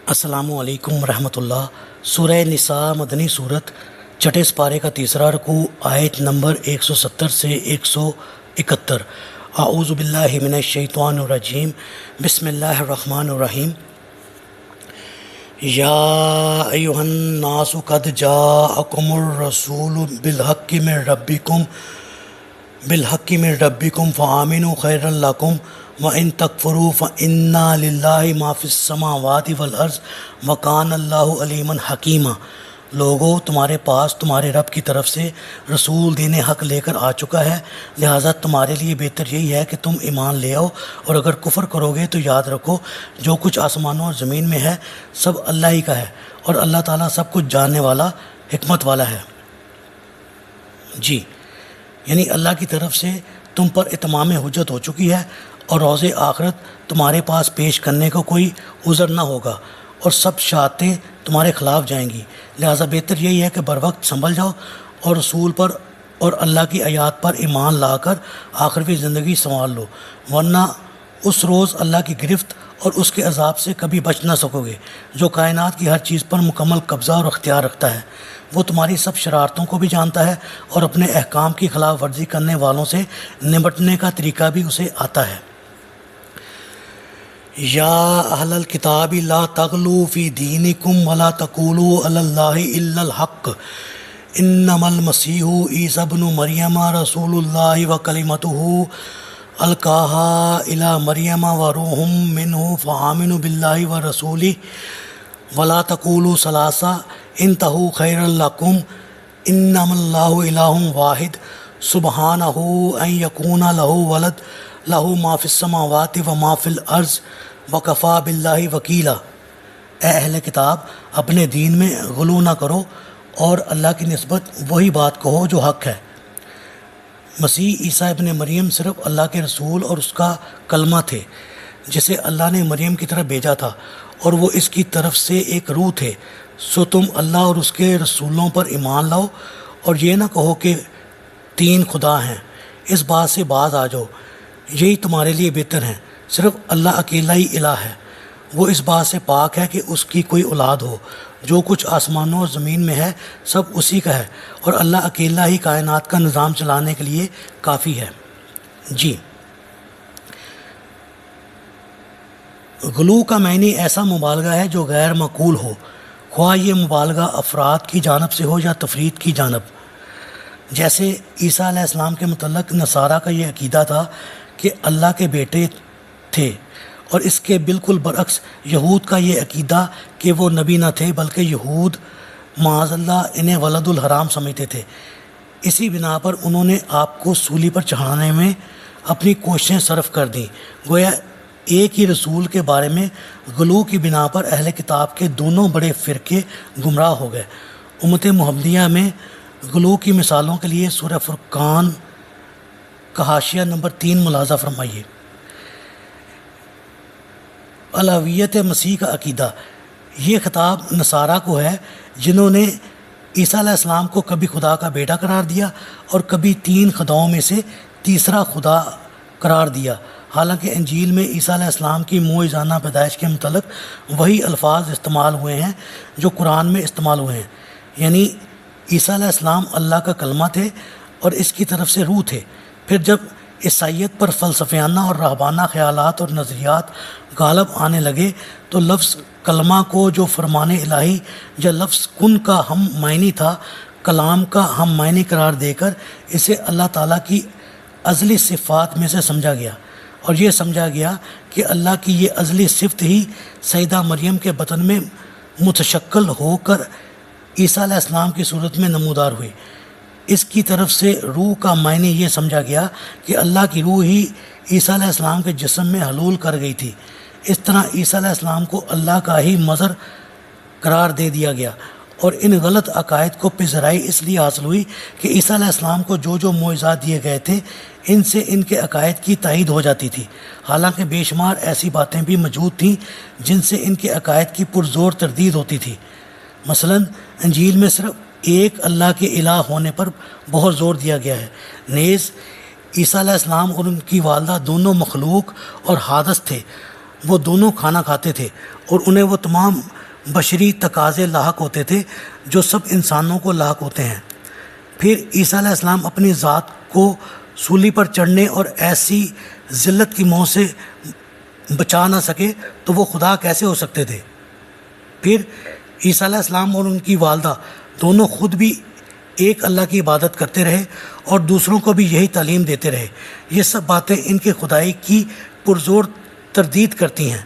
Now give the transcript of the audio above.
السلام علیکم ورحمۃ اللہ۔ سورہ نساء مدنی صورت، چھٹے سپارے کا تیسرا رکوع، آیت نمبر 170 سے 171۔ اعوذ باللہ من الشیطان الرجیم، بسم اللہ الرحمن الرحیم۔ یا ایھا الناس قد جاءکم الرسول بالحق من ربکم فآمنوا خیرا لکم وَإِن تَكْفُرُوا فَإِنَّ لِلَّهِ مَا فِي السَّمَاوَاتِ وَالْأَرْضِ وَكَانَ اللَّهُ عَلِيمًا حَكِيمًا۔ لوگو، تمہارے پاس تمہارے رب کی طرف سے رسول دین حق لے کر آ چکا ہے، لہٰذا تمہارے لیے بہتر یہی ہے کہ تم ایمان لے آؤ، اور اگر کفر کرو گے تو یاد رکھو جو کچھ آسمانوں اور زمین میں ہے سب اللہ ہی کا ہے، اور اللہ تعالیٰ سب کچھ جاننے والا، حکمت والا ہے۔ جی، یعنی اللہ کی طرف سے تم پر اتمام حجت ہو چکی ہے، اور روز آخرت تمہارے پاس پیش کرنے کو کوئی عذر نہ ہوگا، اور سب شہادتیں تمہارے خلاف جائیں گی، لہٰذا بہتر یہی ہے کہ بر وقت سنبھل جاؤ اور رسول پر اور اللہ کی آیات پر ایمان لا کر آخروی زندگی سنوار لو، ورنہ اس روز اللہ کی گرفت اور اس کے عذاب سے کبھی بچ نہ سکو گے، جو کائنات کی ہر چیز پر مکمل قبضہ اور اختیار رکھتا ہے۔ وہ تمہاری سب شرارتوں کو بھی جانتا ہے، اور اپنے احکام کی خلاف ورزی کرنے والوں سے نمٹنے کا طریقہ بھی اسے آتا ہے۔ یا اہل الکتاب لا تغلوا فی دینکم ولا تقولوا علی اللہ الا الحق انما المسیح عیسی ابن مریم رسول اللہ وکلمتہ القاها الی مریم وروح منہ فآمنوا باللہ ورسولہ ولا تقولوا ثلاثہ انتہوا خیرا لکم انما اللہ الہ واحد سبحانہ ان یکون لہ ولد لہ ما فی السماوات وما فی الارض وکفا باللہ وکیلا۔ اے اہل کتاب، اپنے دین میں غلو نہ کرو اور اللہ کی نسبت وہی بات کہو جو حق ہے۔ مسیح عیسیٰ ابن مریم صرف اللہ کے رسول اور اس کا کلمہ تھے، جسے اللہ نے مریم کی طرف بھیجا تھا، اور وہ اس کی طرف سے ایک روح تھے۔ سو تم اللہ اور اس کے رسولوں پر ایمان لاؤ، اور یہ نہ کہو کہ تین خدا ہیں، اس بات سے باز آ جاؤ، یہی تمہارے لیے بہتر ہے۔ صرف اللہ اکیلا ہی الہ ہے، وہ اس بات سے پاک ہے کہ اس کی کوئی اولاد ہو۔ جو کچھ آسمانوں اور زمین میں ہے سب اسی کا ہے، اور اللہ اکیلا ہی کائنات کا نظام چلانے کے لیے کافی ہے۔ جی، غلو کا معنی ایسا مبالغہ ہے جو غیر معقول ہو، خواہ یہ مبالغہ افراد کی جانب سے ہو یا تفرید کی جانب۔ جیسے عیسیٰ علیہ السلام کے متعلق نصارہ کا یہ عقیدہ تھا کہ اللہ کے بیٹے تھے، اور اس کے بالکل برعکس یہود کا یہ عقیدہ کہ وہ نبی نہ تھے، بلکہ یہود معاذ اللہ انہیں ولد الحرام سمجھتے تھے۔ اسی بنا پر انہوں نے آپ کو سولی پر چڑھانے میں اپنی کوششیں صرف کر دیں۔ گویا ایک ہی رسول کے بارے میں غلو کی بنا پر اہل کتاب کے دونوں بڑے فرقے گمراہ ہو گئے۔ امت محمدیہ میں غلو کی مثالوں کے لیے سورہ فرقان کا حاشیہ نمبر 3 ملاحظہ فرمائیے۔ الوہیت مسیح کا عقیدہ، یہ خطاب نصارہ کو ہے جنہوں نے عیسیٰ علیہ السلام کو کبھی خدا کا بیٹا قرار دیا اور کبھی تین خداؤں میں سے تیسرا خدا قرار دیا، حالانکہ انجیل میں عیسیٰ علیہ السلام کی معجزانہ پیدائش کے متعلق وہی الفاظ استعمال ہوئے ہیں جو قرآن میں استعمال ہوئے ہیں، یعنی عیسیٰ علیہ السلام اللہ کا کلمہ تھے اور اس کی طرف سے روح تھے۔ پھر جب عیسائیت پر فلسفیانہ اور راہبانہ خیالات اور نظریات غالب آنے لگے تو لفظ کلمہ کو، جو فرمان الہی یا لفظ کن کا ہم معنی تھا، کلام کا ہم معنی قرار دے کر اسے اللہ تعالیٰ کی ازلی صفات میں سے سمجھا گیا، اور یہ سمجھا گیا کہ اللہ کی یہ ازلی صفت ہی سیدہ مریم کے بطن میں متشکل ہو کر عیسیٰ علیہ السلام کی صورت میں نمودار ہوئی۔ اس کی طرف سے روح کا معنی یہ سمجھا گیا کہ اللہ کی روح ہی عیسیٰ علیہ السلام کے جسم میں حلول کر گئی تھی۔ اس طرح عیسیٰ علیہ السلام کو اللہ کا ہی مظہر قرار دے دیا گیا، اور ان غلط عقائد کو پذیرائی اس لیے حاصل ہوئی کہ عیسیٰ علیہ السلام کو جو جو معجزات دیے گئے تھے ان سے ان کے عقائد کی تائید ہو جاتی تھی، حالانکہ بے شمار ایسی باتیں بھی موجود تھیں جن سے ان کے عقائد کی پرزور تردید ہوتی تھی۔ مثلا انجیل میں صرف ایک اللہ کے الہ ہونے پر بہت زور دیا گیا ہے، نیز عیسیٰ علیہ السلام اور ان کی والدہ دونوں مخلوق اور حادث تھے، وہ دونوں کھانا کھاتے تھے اور انہیں وہ تمام بشری تقاضے لاحق ہوتے تھے جو سب انسانوں کو لاحق ہوتے ہیں۔ پھر عیسیٰ علیہ السلام اپنی ذات کو سولی پر چڑھنے اور ایسی ذلت کی موت سے بچا نہ سکے تو وہ خدا کیسے ہو سکتے تھے؟ پھر عیسیٰ علیہ السلام اور ان کی والدہ دونوں خود بھی ایک اللہ کی عبادت کرتے رہے اور دوسروں کو بھی یہی تعلیم دیتے رہے۔ یہ سب باتیں ان کے خدائی کی پرزور تردید کرتی ہیں۔